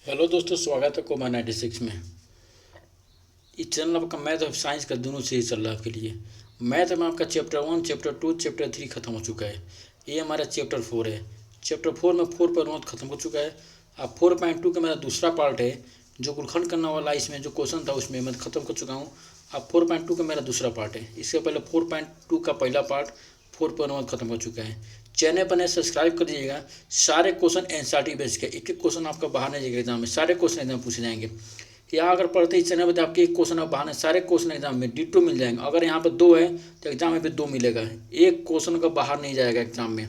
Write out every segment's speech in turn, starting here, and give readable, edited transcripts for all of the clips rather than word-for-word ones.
Hello दोस्तों, स्वागत है कोमा 96 में। इस चैनल आपका मैथ और साइंस का दोनों से ही चल रहा है आपके लिए। मैथ में आपका चैप्टर 1, चैप्टर 2, चैप्टर 3 खत्म हो चुका है। ये हमारा चैप्टर 4 है। चैप्टर 4 में 4.1 खत्म हो चुका है। अब 4.2 का मेरा दूसरा पार्ट है, जो गुणनखंड करने वाला इसमें जो क्वेश्चन था उसमें मैं खत्म कर चुका हूँ। अब 4.2 का मेरा दूसरा पार्ट है। इससे पहले 4.2 का पहला पार्ट 4.1 खत्म हो चुका है। चैनल पर नए सब्सक्राइब कर दीजिएगा। सारे क्वेश्चन एनसीईआरटी बेस के, एक एक क्वेश्चन आपका बाहर नहीं जाएगा एग्जाम में, सारे क्वेश्चन एग्जाम पूछे जाएंगे। यहाँ अगर पढ़ते इस चैनल पर तो आपके एक क्वेश्चन आप बाहर सारे क्वेश्चन एग्जाम में डिटो मिल जाएंगे। अगर यहाँ पर 2 है तो एग्जाम में भी 2 मिलेगा, एक क्वेश्चन का बाहर नहीं जाएगा एग्जाम में।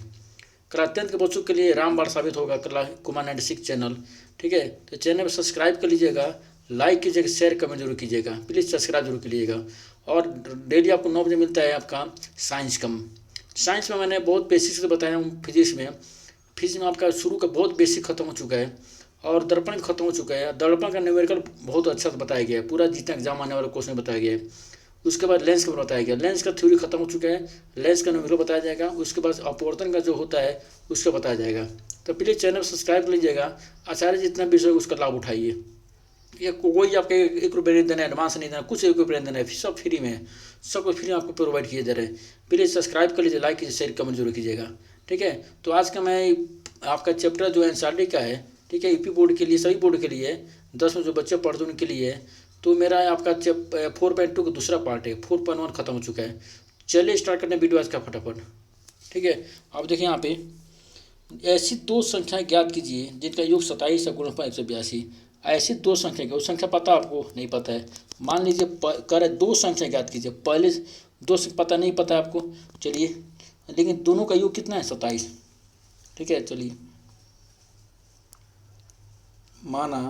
कल अत्यंत के बच्चों के लिए रामबाण साबित होगा कल कुमार 96 चैनल। ठीक है, तो चैनल पर सब्सक्राइब कर लीजिएगा, लाइक कीजिएगा, शेयर कमेंट जरूर कीजिएगा, प्लीज़ सब्सक्राइब जरूर कीजिएगा। और डेली आपको 9 बजे मिलता है आपका साइंस कम। साइंस में मैंने बहुत बेसिक से बताया हूँ। फिजिक्स में आपका शुरू का बहुत बेसिक खत्म हो चुका है और दर्पण खत्म हो चुका है। दर्पण का न्यूमेरिकल बहुत अच्छा से बताया गया है, पूरा जितना एग्जाम आने वाला क्वेश्चन बताया गया है। उसके बाद लेंस का बताया गया, लेंस का थ्योरी खत्म हो चुका है, लेंस का न्यूमेरिकल बताया जाएगा। उसके बाद अपवर्तन का जो होता है उसका बताया जाएगा। तो प्लीज़ चैनल सब्सक्राइब कर लीजिएगा। आचार्य जितना विषय उसका लाभ उठाइए। ये कोई आपके 1 रुपये नहीं देना है, एडवांस नहीं देना, कुछ 1 रुपये नहीं देना है, सब फ्री में है, सब कुछ फ्री में आपको प्रोवाइड किए जा रहे हैं। प्लीज़ सब्सक्राइब कर लीजिए, लाइक कीजिए, शेयर कमेंट जरूर कीजिएगा। ठीक है, तो आज का मैं आपका चैप्टर जो एनसीईआरटी का है, ठीक है, यूपी बोर्ड के लिए, सभी बोर्ड के लिए, 10 में जो बच्चे पढ़ते हैं उनके लिए, तो मेरा आपका 4.2 का दूसरा पार्ट है। 4.1 खत्म हो चुका है। चलिए स्टार्ट करते हैं वीडियो आज का फटाफट। ठीक है, अब देखिए यहाँ पे ऐसी 2 संख्याएं ज्ञात कीजिए जिनका योग 27 है, गुणनफल 182। ऐसी 2 संख्या की, वो संख्या पता आपको नहीं पता है। मान लीजिए करे 2 संख्या ज्ञात कीजिए। पहले 2 से पता नहीं पता है आपको, चलिए, लेकिन दोनों का योग कितना है? 27। ठीक है, चलिए, माना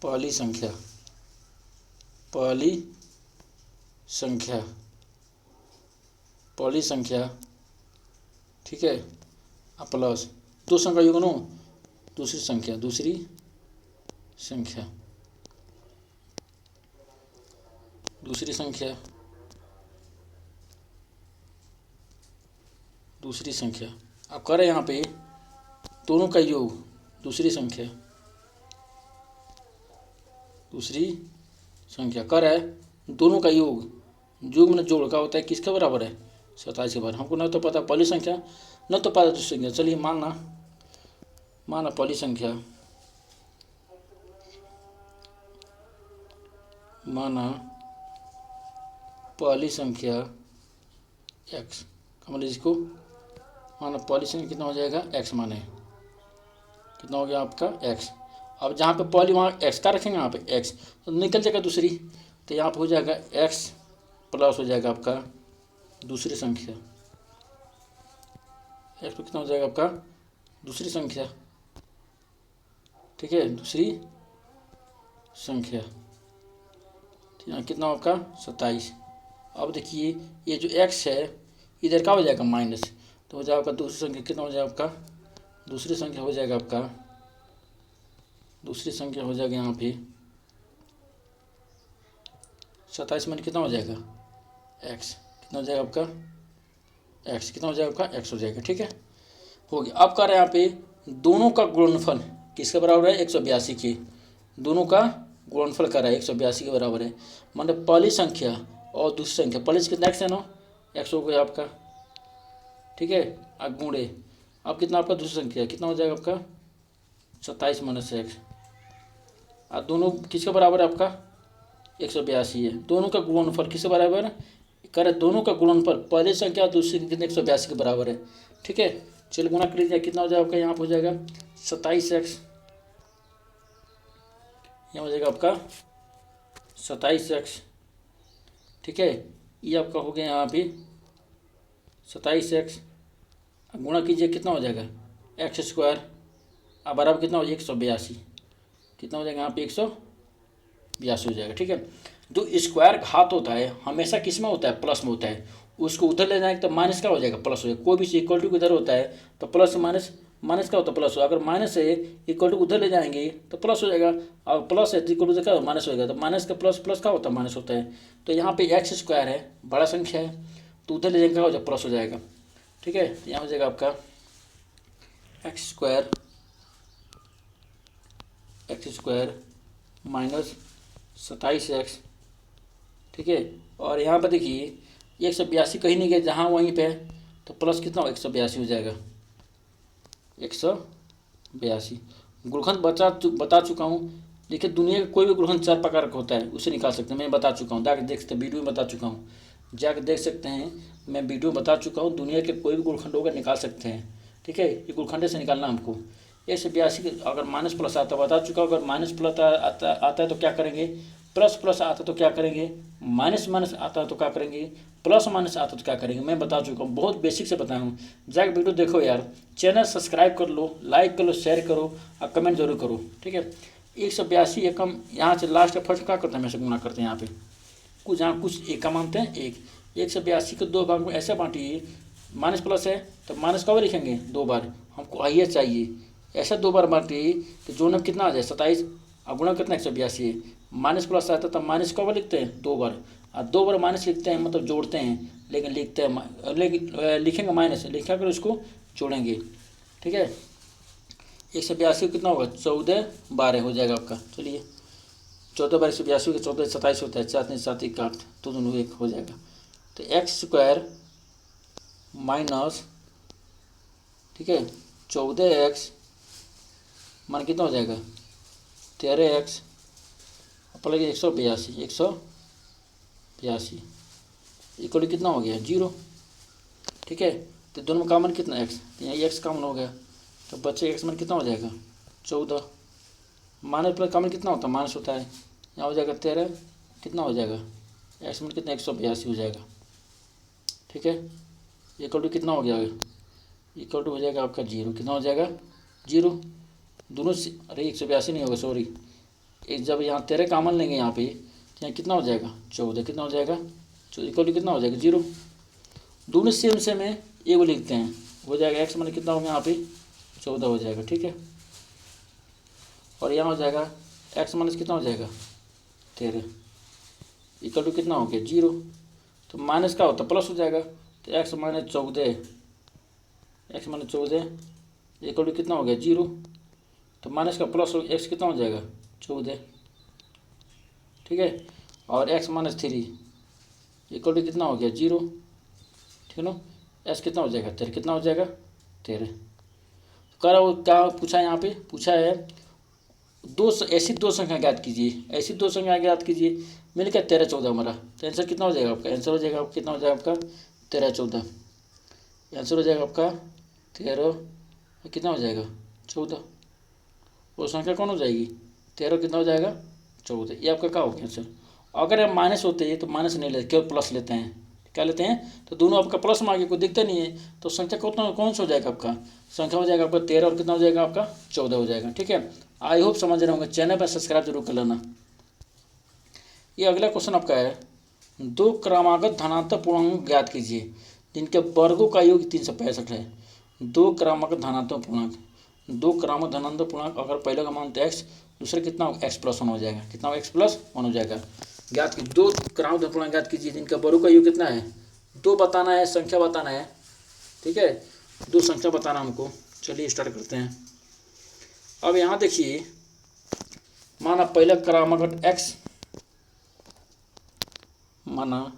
पहली संख्या, पहली संख्या, पहली संख्या, ठीक है, प्लस 2 संख्या योग नो दूसरी संख्या, दूसरी संख्या, दूसरी संख्या, दूसरी संख्या। अब करें यहाँ पे दोनों का योग, दूसरी संख्या, दूसरी संख्या, कर है दोनों का योग, योग में जोड़ का होता है किसके बराबर है? 27 के बराबर। हमको न तो पता पहली संख्या, न तो पता दूसरी संख्या। चलिए माना पहली संख्या, माना पहली संख्या x, मान लीजिए इसको, माना पहली संख्या कितना हो जाएगा? x, माने कितना हो गया आपका x। अब जहाँ पे पहली वहाँ x का रखेंगे, यहाँ पे x तो निकल जाएगा दूसरी, तो यहाँ पे हो जाएगा x प्लस हो जाएगा आपका दूसरी संख्या। x पे कितना हो जाएगा आपका? दूसरी संख्या। ठीक है, दूसरी संख्या, कितना आपका? 27। अब देखिए ये जो x है इधर का हो जाएगा माइनस, तो हो जाएगा दूसरी संख्या, कितना हो जाएगा आपका? दूसरी संख्या हो जाएगा आपका, दूसरी संख्या हो जाएगा यहाँ पे 27 में कितना हो जाएगा? x, कितना हो जाएगा आपका? x, कितना हो जाएगा आपका? x हो जाएगा। ठीक है, हो गया। अब कह रहे हैं यहाँ पे दोनों का गुणनफल किसके बराबर है? 182 के। दोनों का गुणनफल कर रहा है 182 के बराबर है। मतलब पहली संख्या और दूसरी संख्या, पहली से कितना x है ना, x हो गया आपका। ठीक है, अब गुणे, अब कितना आपका दूसरी संख्या, कितना हो जाएगा आपका? 27 माइनस x। अब दोनों किसके बराबर है आपका? 182 है। दोनों का गुणनफल किसके बराबर है? करे दोनों का गुणनफल पहली संख्या और दूसरी कितने? 182 के बराबर है। ठीक है, चलिए गुणा कर लीजिए, कितना हो जाएगा आपका? यहाँ पर हो जाएगा 27x, यहाँ हो जाएगा आपका 27x। ठीक है, ये आपका हो गया यहाँ पे 27x। गुणा कीजिए, कितना हो जाएगा? x²। अब बराबर कितना हो जाएगा? 182। कितना हो जाएगा यहाँ पे? 182 हो जाएगा। ठीक है, जो स्क्वायर घात होता है हमेशा किस में होता है? प्लस में होता है। उसको उधर ले जाएंगे तो माइनस का हो जाएगा? प्लस हो जाएगा। कोई भी इक्वल टू इधर होता है तो प्लस माइनस, माइनस का होता है प्लस हो। अगर माइनस है इक्वल टू उधर ले जाएंगे तो प्लस हो जाएगा, और प्लस है इक्वल टू क्या माइनस हो जाएगा, तो माइनस का प्लस, प्लस का होता है माइनस होता है। तो यहाँ पे x² है, बड़ा संख्या है, तो उधर ले जाएंगे हो जाएगा? प्लस हो जाएगा। ठीक है, यहाँ हो जाएगा आपका x² x square minus 27x, ठीक है। और यहाँ पर देखिए 182 कहीं नहीं गया, जहाँ वहीं पे है, तो प्लस कितना हो 182 हो जाएगा, 182। गुणनखंड बता चुका हूँ। देखिए दुनिया का कोई भी गुणनखंड 4 प्रकार का होता है, उसे निकाल सकते हैं, मैं बता चुका हूँ, जाकर देख सकते हैं, वीडियो में बता चुका हूँ, जाकर देख सकते हैं, मैं वीडियो बता चुका हूँ। दुनिया के कोई भी गुणनखंड होगा निकाल सकते हैं, ठीक है। ये गुणनखंड से निकालना हमको 182 अगर माइनस प्लस आता है बता चुका हूँ। अगर माइनस प्लस आता है तो क्या करेंगे, प्लस प्लस आता है तो क्या करेंगे, माइनस माइनस आता है तो क्या करेंगे, प्लस माइनस आता है तो क्या करेंगे, मैं बता चुका हूँ, बहुत बेसिक से बताया हूँ। जाकर वीडियो देखो यार, चैनल सब्सक्राइब कर लो, लाइक कर लो, शेयर करो और कमेंट जरूर करो, ठीक है। 182 एकम यहाँ से लास्ट फर्स्ट क्या करते हैं, हमेशा गुना करते हैं यहाँ पे, कुछ यहाँ कुछ एक का मानते हैं, 182 को 2 भाग में ऐसे बांटिए, माइनस प्लस है तो माइनस कब लिखेंगे 2 बार, हमको आइए चाहिए, ऐसा 2 बार बांटिए तो जो न कितना आ जाए 27, और गुणा कितना 182 है, माइनस प्लस आता है तो माइनस कब लिखते हैं 2 बार, और 2 बार माइनस लिखते हैं मतलब जोड़ते हैं, लेकिन लिखते हैं लिखेंगे माइनस, लिखा कर उसको जोड़ेंगे, ठीक है। 182 कितना होगा 14 12 हो जाएगा आपका। चलिए 14 12 182 के 14 27 होता है, 4 3 7 1 8, तो दोनों एक हो जाएगा। तो एक्स स्क्वायर माइनस, ठीक है, 14x मान कितना हो जाएगा 13x प्लस 182 इक्वल कितना हो गया 0, ठीक है। तो दोनों का मान कितना x, तो यहाँ x कॉमन हो गया, तो बच्चे x मान कितना हो जाएगा 14, माइनस प्लस कॉमन कितना होता है माइनस होता है, यहाँ हो जाएगा 13, कितना हो जाएगा x मान कितना 182 हो जाएगा, ठीक है। इक्वल टू कितना हो गया, इक्वल टू हो जाएगा आपका 0, कितना हो जाएगा 0, दोनों से, अरे 182 नहीं होगा सॉरी, एक जब यहाँ 13 कॉमन लेंगे यहाँ पे, तो यहाँ कितना हो जाएगा 14, कितना हो जाएगा इक्वल टू कितना हो जाएगा 0, दोनों सेम है, ये वो लिखते हैं, हो जाएगा एक्स मान कितना होगा यहाँ पे 14 हो जाएगा, ठीक है। और यहाँ हो जाएगा एक्स माइनस कितना हो जाएगा 13 इक्वल टू कितना हो गया 0, तो माइनस का होता प्लस हो जाएगा, तो एक्स माइनस 14 इक्वल टू कितना हो गया 0, तो माइनस का प्लस हो एक्स कितना हो जाएगा 14, ठीक है। और एक्स माइनस 3 इक्वल टू कितना हो गया 0, ठीक है ना, एक्स कितना हो जाएगा 13, कितना हो जाएगा 13। कह रहा वो क्या पूछा यहाँ पे, पूछा है ऐसी दो संख्या ज्ञात कीजिए, ऐसी 2 संख्या ज्ञात कीजिए, मिल गया 13 14 हमारा, तो आंसर कितना हो जाएगा आपका, आंसर हो जाएगा कितना हो जाएगा आपका 13 14, आंसर हो जाएगा आपका 13 कितना हो जाएगा 14, वो संख्या कौन हो जाएगी 13 कितना हो जाएगा 14, ये आपका क्या हो गया आंसर। अगर हम माइनस होते हैं तो माइनस नहीं लेते, केवल प्लस लेते हैं, क्या लेते हैं, तो दोनों आपका प्लस में आगे कोई दिखता नहीं है, तो संख्या कौन सा हो जाएगा आपका, संख्या हो जाएगा आपका 13 और कितना हो जाएगा आपका 14 हो जाएगा, ठीक है। आई होप समझ रहे होंगे, चैनल पर सब्सक्राइब जरूर कर लेना। ये अगला क्वेश्चन आपका है, 2 क्रमागत धनात्मक पूर्णांक ज्ञात कीजिए जिनके वर्गों का योग 365 है। 2 क्रमागत धनात्मक पूर्णांक, 2 क्रमागत धनात्मक पूर्णांक, अगर पहले का मान तो x, दूसरा कितना x प्लस 1 हो जाएगा, कितना x प्लस 1 हो जाएगा। ज्ञात की 2 क्रमागत पूर्णांक ज्ञात कीजिए जिनका वर्गों का योग कितना है, 2 बताना है, संख्या बताना है, ठीक है, 2 संख्या बताना हमको। चलिए स्टार्ट करते हैं। अब यहाँ देखिए, माना पहला क्रमागत x, माना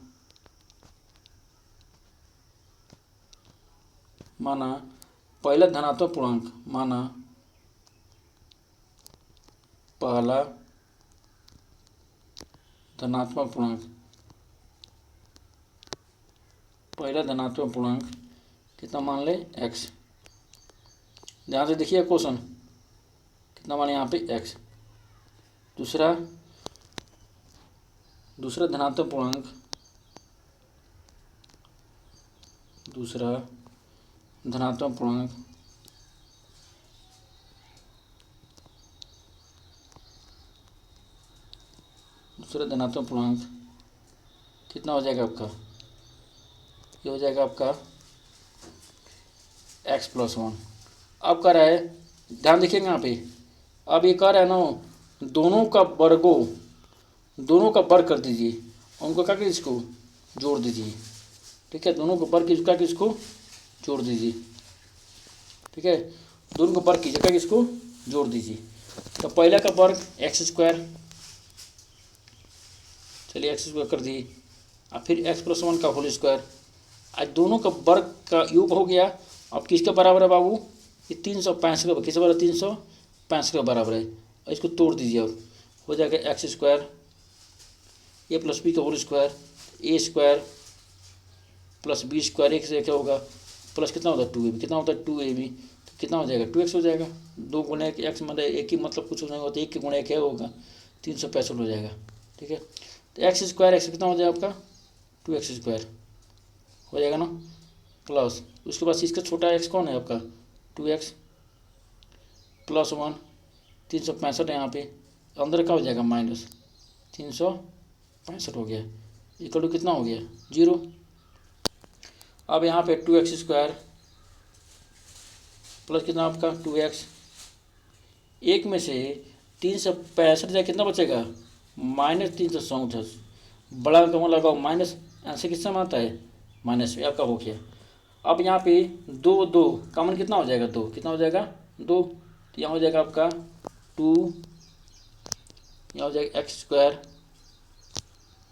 पहला धनात्मक पूर्णांक, माना पहला धनात्मक पूर्णांक, पहला धनात्मक पूर्णांक कितना मान ले x, ध्यान से देखिए क्वेश्चन, कितना माने यहाँ पे x, दूसरा धनात्मक पूर्णांक, दूसरा धनात्मक पूर्णांक कितना हो जाएगा आपका, ये हो जाएगा आपका x प्लस 1। अब कह रहा है, ध्यान देखिएगा यहाँ पे, अब ये कह रहा है ना, दोनों का वर्ग कर दीजिए, उनको क्या कीजिए, इसको जोड़ दीजिए, ठीक है, दोनों को वर्ग किसका किसको जोड़ दीजिए, ठीक है, दोनों को वर्ग कीजिए, क्या इसको जोड़ दीजिए। तो पहले का वर्ग एक्स स्क्वायर, चलिए एक्स स्क्वायर कर दिए, और फिर एक्स प्लस वन का होल स्क्वायर, आज दोनों का वर्ग का योग हो गया। अब किसके बराबर है बाबू, ये 365 का, किसके बराबर, 365 के बराबर है। इसको तोड़ दीजिए और हो जाएगा एक्स स्क्वायर ए प्लस बी का होल स्क्वायर, ए स्क्वायर प्लस बी स्क्वायर, एक से क्या होगा प्लस कितना होता है 2ab, कितना होता है 2ab, तो कितना हो जाएगा 2x हो जाएगा। 2 गुणे एक्स मतलब एक ही मतलब कुछ नहीं होता, 1 के गुणे क्या होगा 365 हो जाएगा। ठीक है, तो एक्स स्क्वायर एक्स कितना हो जाएगा आपका 2x स्क्वायर हो जाएगा ना, प्लस उसके बाद इसका छोटा एक्स कौन है आपका 2x प्लस 1, 365 है यहाँ पे, अंदर का हो जाएगा माइनस 365 हो गया, इक्वल टू कितना हो गया 0। अब यहाँ पे 2x स्क्वायर प्लस कितना आपका 2x, एक में से 365 जाए कितना बचेगा -364, बड़ा कमा लगाओ माइनस, आंसर किससे में आता है माइनस में, आपका हो गया। अब यहाँ पे 2 2 कॉमन कितना हो जाएगा 2, कितना हो जाएगा 2, तो यहाँ हो जाएगा आपका 2, यहाँ हो जाएगा x square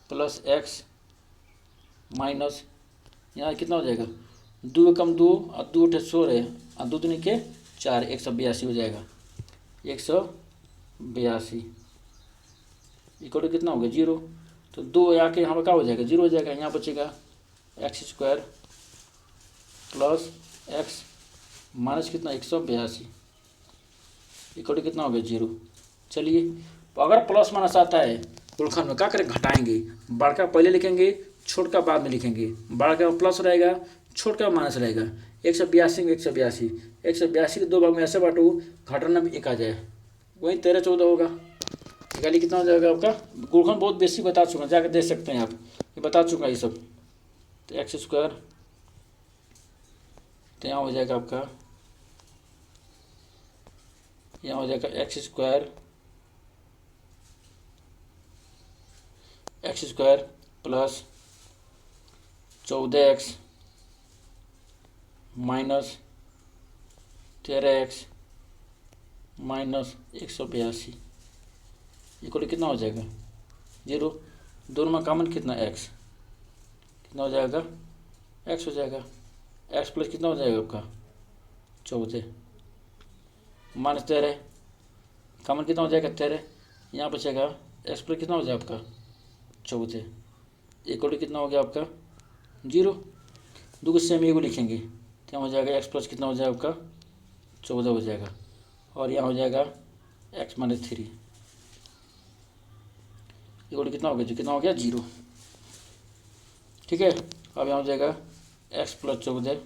plus x minus, यहाँ कितना हो जाएगा 2 कम 2 और 2 उठे 16 है, और 2 दूनी के 4, 182 हो जाएगा, 182 इक्वल टू कितना हो गया 0। तो 2 आके यहाँ पर क्या हो जाएगा 0 हो जाएगा, यहाँ बचेगा x square plus x minus कितना 182 इक्वल टू कितना हो गया 0। चलिए, तो अगर प्लस माइनस आता है गुणनखंड में क्या करें, घटाएंगे, बड़का पहले लिखेंगे छोटा बाद में लिखेंगे, बड़का प्लस रहेगा छोटा माइनस रहेगा, 182 में 182, 182 के 2 भाग में ऐसे बांटो घटाना में 1 आ जाए, वही 13 14 होगा, निकालिए कितना हो जाएगा आपका। गुणनखंड बहुत बेसिक बता चुका, जाकर देख सकते हैं आप, ये बता चुका ये सब। तो एक्स स्क्वायर, तो यहाँ हो जाएगा आपका, यहाँ हो जाएगा x square plus 14x minus 13x minus 182 equal कितना हो जाएगा 0। दोनों में कॉमन कितना x, कितना हो जाएगा x हो जाएगा, x प्लस कितना हो जाएगा आपका 14 माइनस 13, कॉमन कितना हो जाएगा 13, यहाँ बचेगा x प्लस कितना हो जाएगा आपका 14 इक्वल कितना हो गया आपका 0। दो को सेम एगो लिखेंगे, तो यहाँ हो जाएगा x प्लस कितना हो जाएगा आपका 14 हो जाएगा, और यहाँ हो जाएगा x माइनस 3 इक्वल कितना हो गया, जो कितना हो गया 0। ठीक है, अब यहाँ हो जाएगा x प्लस 14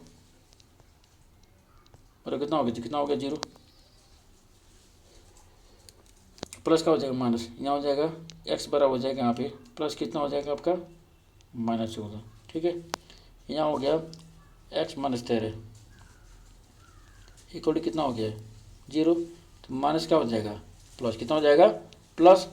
और कितना हो गया, जो कितना हो गया 0, प्लस का हो जाएगा माइनस, यहाँ हो जाएगा x बराबर हो जाएगा यहाँ पे प्लस कितना हो जाएगा आपका -14। ठीक है, यहाँ हो गया x माइनस 13 इक्वल कितना हो गया 0, तो माइनस क्या हो जाएगा प्लस, कितना हो जाएगा प्लस।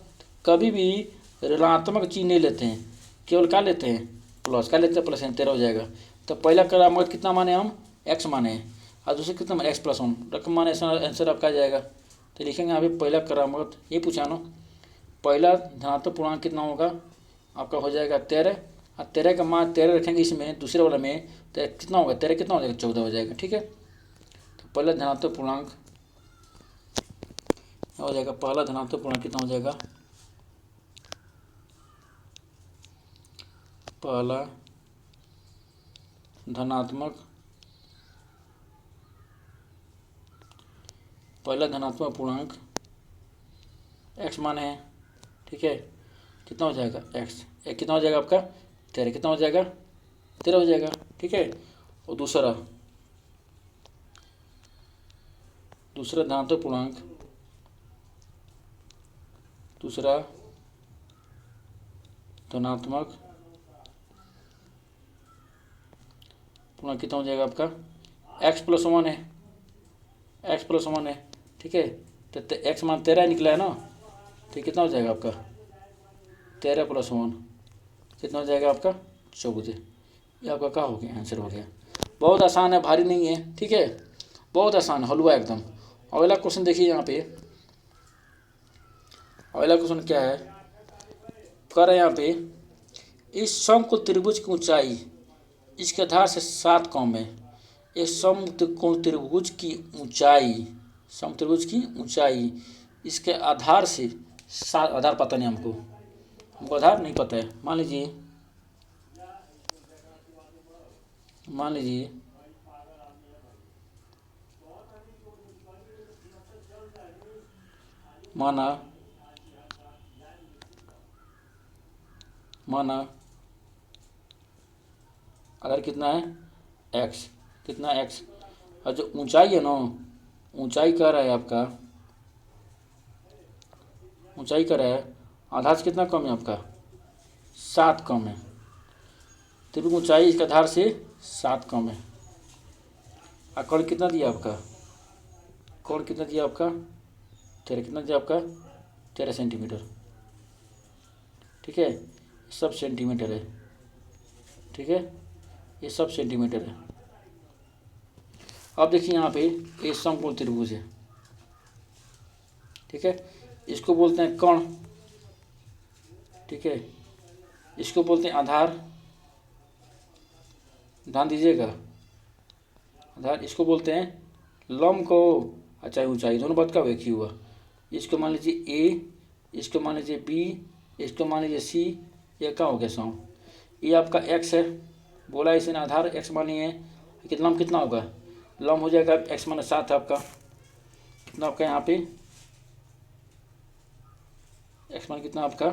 कभी भी ऋणात्मक चीज नहीं लेते हैं, केवल क्या लेते हैं प्लस, क्या लेते हैं प्लस, 13 हो जाएगा। तो पहला क्रमांक कितना माने हम x माने हैं, और दूसरे कितना माने x प्लस 1 रकम माने, आंसर आपका आ जाएगा। तो लिखेंगे यहाँ पे पहला क्रमांक, ये पूछा ना, पहला धनात्मक पूर्णांक कितना होगा आपका हो जाएगा 13, और 13 का मान 13 रखेंगे इसमें दूसरे वाला में, तो कितना होगा 13 कितना हो जाएगा 14 हो जाएगा। ठीक है, तो पहला धनात्मक पूर्णांक हो जाएगा, पहला धनात्मक पूर्णांक कितना हो जाएगा, पहला धनात्मक पूर्णांक x माने है। ठीक है, कितना हो जाएगा x, कितना हो जाएगा आपका 13, कितना हो जाएगा 13 हो जाएगा। ठीक है, और दूसरा धनात्मक पूर्णांक, दूसरा धनात्मक पूर्णांक कितना हो जाएगा आपका x प्लस 1 है, x प्लस 1 है। ठीक है, तो x मान 13 निकला है ना, तो कितना हो जाएगा आपका 13 प्लस 1 कितना हो जाएगा आपका 14। ये आपका क्या हो गया, आंसर हो गया। बहुत आसान है, भारी नहीं है। ठीक है, बहुत आसान हलवा एकदम। अगला क्वेश्चन देखिए यहाँ पे, अगला क्वेश्चन क्या है, कह रहे हैं यहाँ पे इस समकोण त्रिभुज की ऊंचाई इसके आधार से 7 कम है। इस समकोण त्रिभुज की ऊंचाई, समत्रिभुज की ऊंचाई इसके आधार से 7, आधार पता नहीं हमको आधार नहीं पता है। मान लीजिए माना अगर कितना है x, कितना x, और जो ऊंचाई है ना, ऊंचाई कह रहा है आपका, ऊंचाई कह रहा है आधार से कितना कम है आपका 7 कम है। त्रिभुज ऊंचाई इसके आधार से 7 कम है। और कोण कितना दिया आपका, कोण कितना दिया आपका 13, कितना दिया आपका 13 सेंटीमीटर। ठीक है, सब सेंटीमीटर है। ठीक है, ये सब सेंटीमीटर है। अब देखिए यहाँ पे ये समकोण त्रिभुज है। ठीक है, इसको बोलते हैं कण। ठीक है, इसको बोलते हैं आधार, ध्यान दीजिएगा, आधार। इसको बोलते हैं लंब को, अच्छा ऊंचाई, दोनों बात का एक ही हुआ। इसको मान लीजिए ए, इसको मान लीजिए बी, इसको मान लीजिए सी, ये क्या हो गया 100। ये आपका एक्स है, बोला इसे आधार एक्स मानिए, कितना लंब कितना होगा, लंब हो जाएगा एक्स माइनस 7 है आपका, कितना आपका यहाँ पे एक्स मान कितना आपका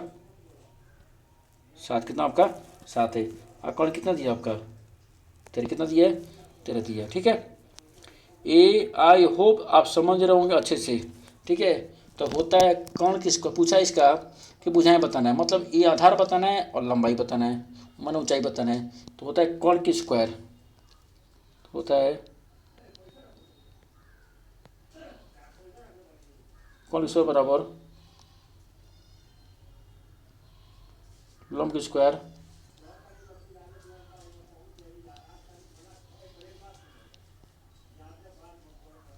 7, कितना आपका 7 है। और कोण कितना दिया आपका 13, कितना दिया है 13 दिया। ठीक है, ए आई होप आप समझ रहे होंगे अच्छे से। ठीक है, तो होता है कौन किसको पूछा इसका कि बुझाएं बताना है, मतलब ये आधार बताना है और लंबाई बताना है, मन ऊंचाई बताना है। तो होता है कौन की स्क्वायर, होता है कौन की स्क्वायर बराबर लंब की स्क्वायर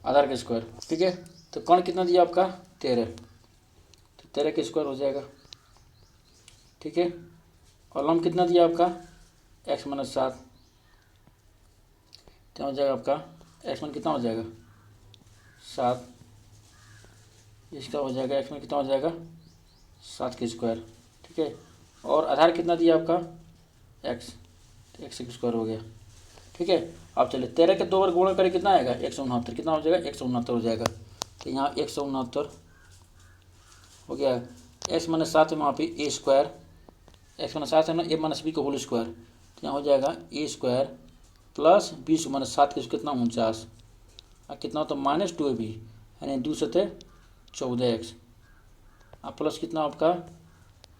आधार का स्क्वायर। ठीक है, तो कौन कितना दिया आपका 13, तो 13 का स्क्वायर हो जाएगा। ठीक है, और लंब कितना दिया आपका एक्स माइनस 7, क्या हो जाएगा आपका एक्स मान कितना हो जाएगा 7, इसका हो जाएगा एक्स मान कितना हो जाएगा 7 का स्क्वायर। ठीक है, और आधार कितना दिया आपका एक्स, तो एक्स का स्क्वायर हो गया। ठीक है, अब चलिए 13 के 2 बार गुणा करें कितना आएगा 169, कितना हो जाएगा 169 हो जाएगा। तो यहाँ 169 हो गया। एक्स माइनस 7 है वहाँ पे ए स्क्वायर, एक्स माइनस 7 है ना, ए माइनस बी का होल स्क्वायर, तो यहाँ हो जाएगा ए स्क्वायर प्लस 20 माइनस 7 के कितना 49, और कितना होता है -2ab, यानी 2 से 14x, और प्लस कितना आपका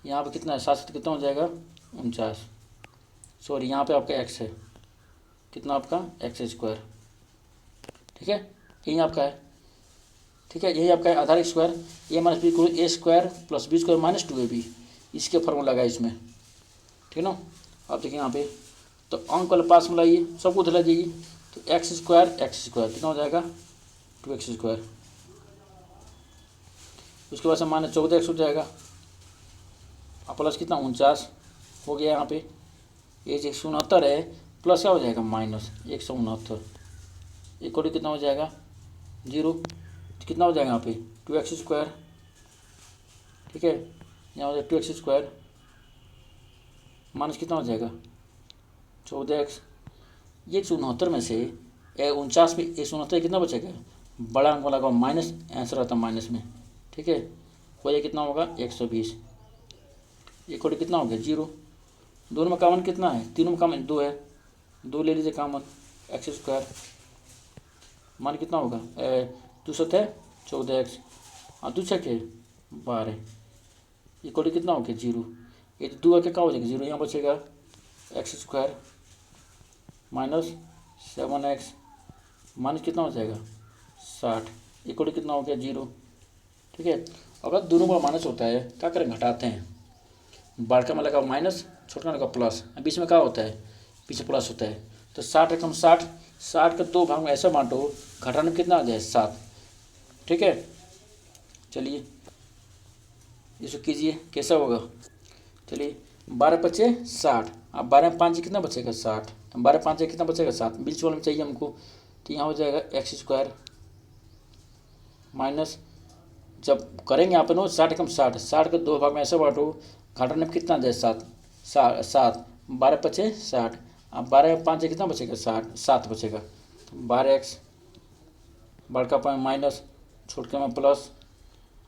यहाँ पे कितना है 7 से कितना हो जाएगा 49, सॉरी यहाँ पे आपका x है, कितना आपका एक्स स्क्वायर। ठीक है, यही आपका है। ठीक है, यही आपका है आधार स्क्वायर, ए माइनस बी को A square plus B square -2ab, इसके फॉर्मूला लगा इसमें। ठीक ना, आप देखिए यहाँ पे, तो अंक वाले पास में लाइए, सबको उधर जाइए, तो एक्स स्क्वायर कितना हो जाएगा 2x स्क्वायर, उसके बाद से -14x हो जाएगा, और प्लस कितना 49 हो गया। यहाँ पे ये 169 है, प्लस क्या हो जाएगा -169, इक्वल कितना हो जाएगा 0, कितना हो जाएगा यहाँ पे 2x स्क्वायर। ठीक है, यहाँ हो जाएगा 2x स्क्वायर माइनस कितना हो जाएगा 14x। ये 169 में से 49 में 169 कितना बचेगा, बड़ा अंक वाला का माइनस, आंसर आता है माइनस में। ठीक है, हो जाए कितना होगा 120, इक्वल कितना हो गया 0। दोनों में कॉमन कितना है, तीनों में कॉमन 2 है, 2 ले लीजिए कॉमन, एक्स स्क्वायर मान कितना होगा 2 से 14x और 2 से 12, इक्वल कितना हो गया 0। ये 2 आके क्या हो जाएगा 0, यहाँ बचेगा एक्स स्क्वायर -7x माइनस कितना हो जाएगा 60, इक्वल कितना हो गया 0। ठीक है, अगर दोनों का माइनस होता है क्या करें, घटाते हैं, बड़का में लगा माइनस, छोटा में लगा प्लस, बीच में क्या होता है पीछे प्लस होता है। तो 60 रकम 60 के 2 भाग में ऐसा बांटो, घटाने में कितना आ जाए 7। ठीक है, चलिए इसको कीजिए कैसा होगा। चलिए 12×5 = 60। अब 12×5 कितना बचेगा 60। 12×5 कितना बचेगा 7। बीच वाले में चाहिए हमको, तो यहाँ हो जाएगा x² माइनस, जब करेंगे यहाँ पे नो 60 कम 60, 60 के 2 भाग में ऐसे बांटो, घाटा में कितना दे 7, 7 12×5 = 60। अब 12×5 कितना बचेगा 60, 7 बचेगा। 12x बड़का पॉइंट माइनस छोटके में प्लस,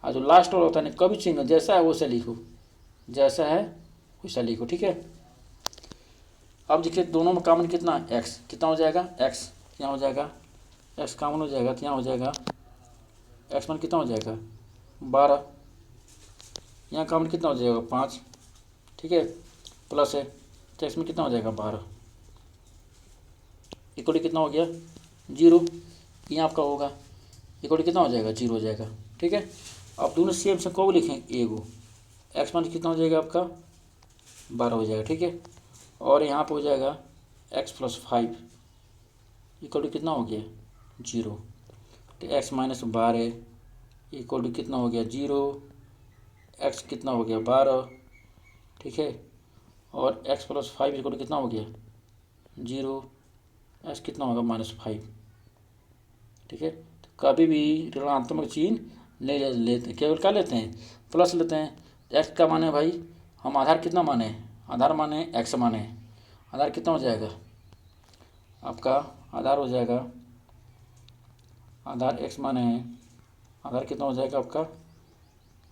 और जो लास्ट वाला होता है कभी चिन्ह जैसा है वैसा लिखो, जैसा है वैसा लिखो, ठीक है। अब देखिए दोनों में कॉमन कितना है x, कितना हो जाएगा x, यहाँ हो जाएगा x कॉमन हो जाएगा, तो यहाँ हो जाएगा x मान कितना हो जाएगा 12, यहाँ कॉमन कितना हो जाएगा 5, ठीक है, प्लस है तो x में कितना हो जाएगा 12, इक्वल कितना हो गया 0, यहाँ आपका होगा इक्वल कितना हो जाएगा 0 हो जाएगा, ठीक है। अब दोनों सेम से को लिखेंगे एगो, x मान कितना हो जाएगा आपका 12 हो जाएगा, ठीक है। और यहाँ पे हो जाएगा x + 5 इक्वल कितना हो गया 0, तो x - 12 इक्वल कितना हो गया 0, x कितना हो गया 12, ठीक है। और x + 5 इक्वल कितना हो गया 0, x कितना होगा -5, ठीक है। तो कभी भी ऋणात्मक चिन्ह ले लेते, केवल क्या लेते हैं प्लस लेते हैं। x का माने भाई हम आधार कितना माने, आधार माने x माने, आधार कितना हो जाएगा आपका, आधार हो जाएगा, आधार x माने आधार कितना हो जाएगा आपका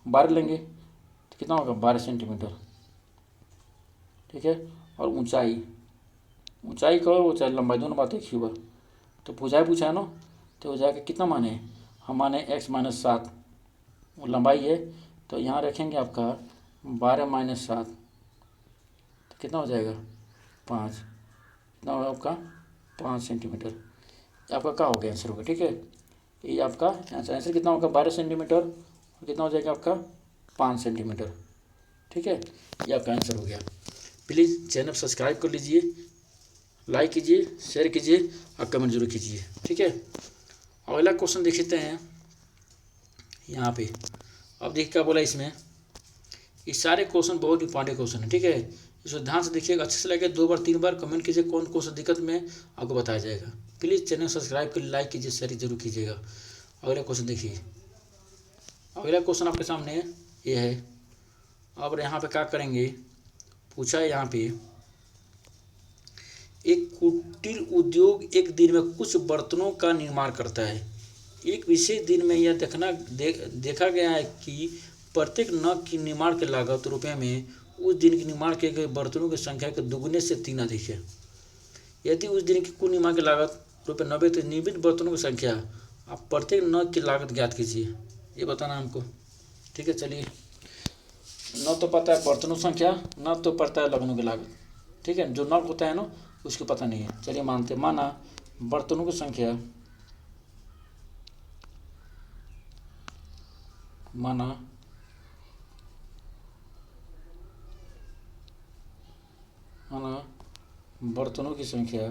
12 लेंगे तो कितना होगा 12 सेंटीमीटर, ठीक है। और ऊंचाई, ऊंचाई कहो ऊंचाई लंबाई दोनों बात एक ही हुआ, तो भुजाई पूछा है ना, तो हो जाएगा कितना माने, हम माने x - 7 वो लंबाई है, तो यहाँ रखेंगे आपका 12 - 7 तो कितना हो जाएगा 5, कितना होगा आपका 5 सेंटीमीटर। आपका क्या हो गया आंसर होगा, ठीक है। ये आपका आंसर कितना होगा 12 सेंटीमीटर, और कितना हो जाएगा आपका 5 सेंटीमीटर, ठीक है। ये आपका आंसर हो गया। प्लीज़ चैनल सब्सक्राइब कर लीजिए, लाइक कीजिए, शेयर कीजिए और कमेंट जरूर कीजिए, ठीक है। अगला क्वेश्चन देखते हैं यहाँ पे। अब देखिए क्या बोला इसमें, ये सारे क्वेश्चन बहुत इंपॉर्टेंट क्वेश्चन है, ठीक है। इसको ध्यान से देखिएगा, अच्छे से लगे 2 बार 3 बार कमेंट कीजिए, कौन कौन सा दिक्कत में आपको बताया जाएगा। प्लीज़ चैनल सब्सक्राइब कर लाइक कीजिए, शेयर जरूर कीजिएगा। अगला क्वेश्चन देखिए, अगला क्वेश्चन आपके सामने ये है। अब यहाँ पे क्या करेंगे, पूछा है यहाँ पे, एक कुटीर उद्योग एक दिन में कुछ बर्तनों का निर्माण करता है। एक विशेष दिन में यह देखा गया है कि प्रत्येक नग की निर्माण की लागत रुपये में उस दिन के निर्माण किए गए बर्तनों की संख्या के दुगने से 3 अधिक है। यदि उस दिन की कुल निर्माण की लागत ₹90 तो निर्मित बर्तनों की संख्या, आप प्रत्येक नग की लागत ज्ञात कीजिए, ये बताना हमको, ठीक है। चलिए, न तो पता है बर्तनों की संख्या, न तो पता है लगनों की लागत, ठीक है। जो नग होता है ना उसको पता नहीं है। चलिए मानते, माना बर्तनों की संख्या, माना बर्तनों की संख्या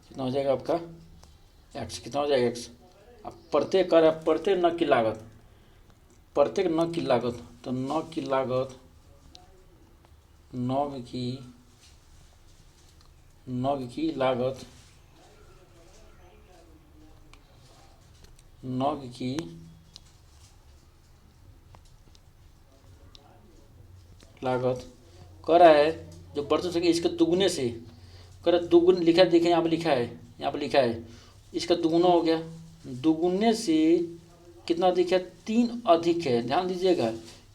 कितना हो जाएगा आपका x, कितना हो जाएगा x। अब प्रत्येक नग की लागत, प्रत्येक नग की लागत, तो नग की लागत, नग की लागत, नग की लागत कर रहा है जो बर्तन संख्या इसके दुगने से कर, दुगुन लिखा है, देखें यहाँ पे लिखा है, यहाँ पे लिखा है इसका दुगुना हो गया, दुगुने से कितना अधिक है 3 अधिक है। ध्यान दीजिएगा,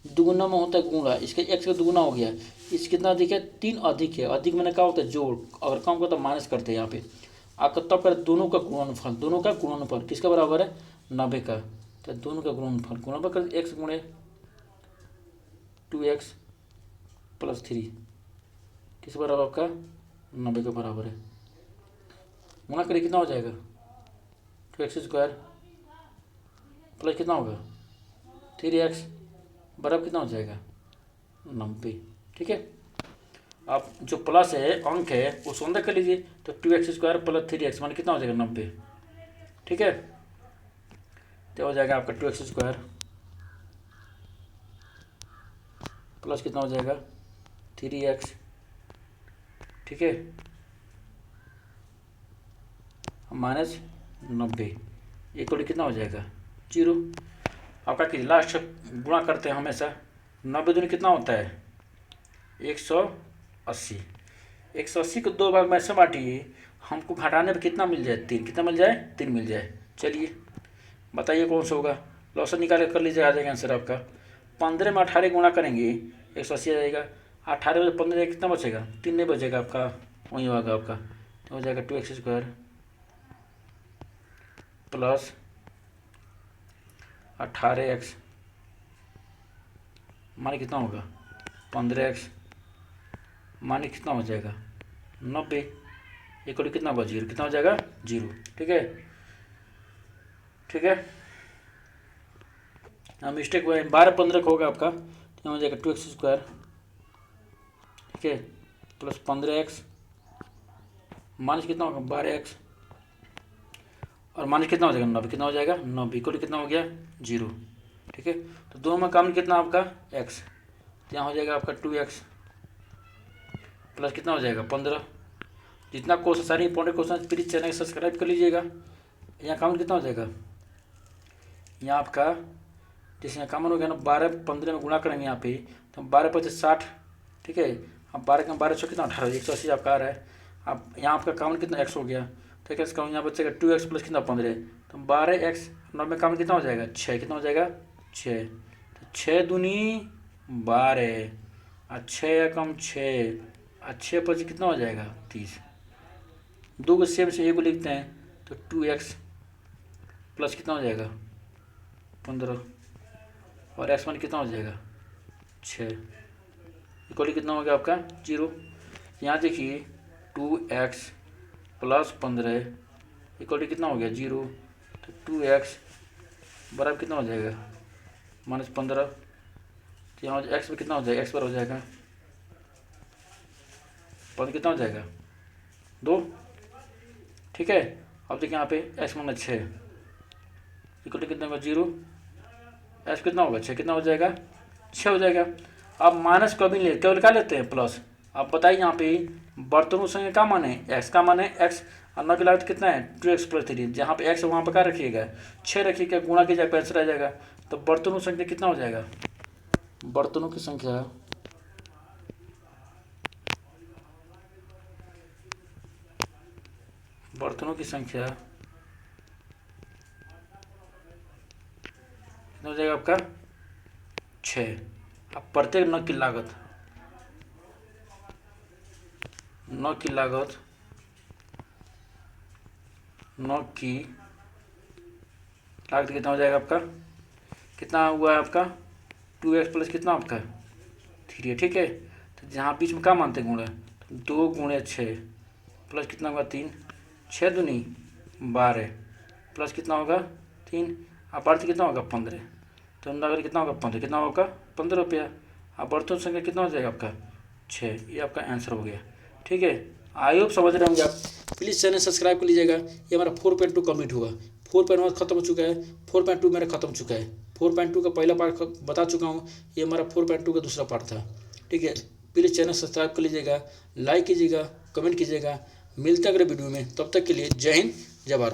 दुगुना में होता है गुणा, इसका x का दुगुना हो गया, इस कितना अधिक है 3 अधिक है। अधिक मैंने क्या होता है जोड़, अगर कम का तो माइनस करते हैं यहाँ पे आपका, तब कर दोनों का गुणनफल, दोनों का गुणनफल किसका बराबर है 90 का, तो दोनों का गुणनफल कर x गुणे 2x + 3 किस बराबर आपका 90 के बराबर है। गुणा करिए कितना हो जाएगा 2x² प्लस कितना होगा 3x बराबर कितना हो जाएगा 90, ठीक है। आप जो प्लस है अंक है उसको अंदर कर लीजिए, तो 2x² + 3x मान कितना हो जाएगा 90, ठीक है। तो हो जाएगा आपका 2x स्क्वायर प्लस कितना हो जाएगा 3x, ठीक है, माइनस 90 इक्वल कितना हो जाएगा 0। अब क्या कीजिए लास्ट गुणा करते हैं हमेशा। 90 दूनी कितना होता है 180। 180 को 2 भाग में से बांटिए, हमको घटाने पर कितना मिल जाए 3, कितना मिल जाए 3 मिल जाए। चलिए बताइए कौन सा होगा, लॉसन निकाल कर लीजिए, आ जाएगा आंसर आपका। 15 में 18 गुणा करेंगे 180 आ जाएगा। 18 में 15 कितना बचेगा 3 नहीं बचेगा आपका, वही होगा आपका, तो हो जाएगा 2x स्क्वायर प्लस 18x माने कितना होगा 15x माने कितना हो जाएगा 90 इक्वल कितना होगा 0, कितना हो जाएगा 0, ठीक है, ठीक है। हाँ मिस्टेक हुआ है, 12-15 होगा आपका, तो हो जाएगा 2x स्क्वायर, ठीक है, प्लस 15x माइनस कितना होगा 12x और माइनस कितना हो जाएगा 90, कितना हो जाएगा 90 इक्वल कितना हो गया 0, ठीक है। तो दोनों में कॉमन कितना आपका x, तो यहाँ हो जाएगा आपका 2x प्लस कितना हो जाएगा 15। जितना क्वेश्चन सारे इंपॉर्टेंट क्वेश्चन प्लीज चैनल को सब्सक्राइब कर लीजिएगा। यहाँ कॉमन कितना हो जाएगा, यहाँ आपका जैसे यहाँ कॉमन हो गया ना 12-15 में गुणा करेंगे यहाँ पे, तो 12-5-60, ठीक है। अब 12 का 12 कितना 18, 180 आपका आ रहा है। अब यहाँ आपका कॉमन कितना x हो गया, ठीक है, इसका यहाँ बचेगा 2x प्लस कितना 15, तो 12x 9 में कॉमन कितना हो जाएगा 6, कितना हो जाएगा 6, तो 6 दूनी 12 और 6 कम 6 और 6 पर कितना हो जाएगा 30। 2 को सेम से 1 को लिखते हैं तो 2x प्लस कितना हो जाएगा 15 और x मान कितना हो जाएगा 6 इक्वली कितना हो गया आपका 0। यहाँ देखिए 2x प्लस 15 इक्वली कितना हो गया 0, तो 2x बराबर कितना हो जाएगा -15, तो यहाँ x में कितना हो जाएगा x बराबर हो जाएगा 15 कितना हो जाएगा 2, ठीक है। अब देखिए यहाँ पे x माइनस 6 इक्वली कितना होगा 0, x कितना होगा 6, कितना हो जाएगा 6 हो जाएगा। अब माइनस कभी ले केवल क्या लेते हैं प्लस। अब बताइए यहाँ पे बर्तनों संख्या का मान है x, का मान है x और 9 की लागत कितना है 2x प्लस 3, जहाँ पे x है वहाँ पर क्या रखिएगा 6 रखिएगा, गुणा कीजिएगा आंसर आ जाएगा। तो बर्तनों की संख्या कितना हो जाएगा, बर्तनों की संख्या कितना हो जाएगा आपका 6। अब प्रत्येक नग की लागत कितना हो जाएगा आपका, कितना हुआ है आपका 2x प्लस कितना आपका 3, ठीक है। तो जहाँ बीच में क्या मानते हैं गुणा, तो 2 × 6 प्लस कितना होगा 3, 6 दूनी 12 प्लस कितना होगा 3 अपार्थ कितना होगा 15, तो अगर कितना होगा 15, कितना होगा 15 रुपया। अब बर्तन संख्या कितना हो जाएगा आपका 6, ये आपका आंसर हो गया, ठीक है। आई होप समझ रहे होंगे आप। प्लीज़ चैनल सब्सक्राइब कर लीजिएगा। ये हमारा 4.2 कंप्लीट हुआ, 4.1 खत्म हो चुका है, 4.2 मेरा खत्म हो चुका है। 4.2 का पहला पार्ट बता चुका हूँ, ये हमारा 4.2 का दूसरा पार्ट था, ठीक है। प्लीज़ चैनल सब्सक्राइब कर लीजिएगा, लाइक कीजिएगा, कमेंट कीजिएगा। मिलते हैं अगले वीडियो में, तब तक के लिए जय हिंद जय भारत।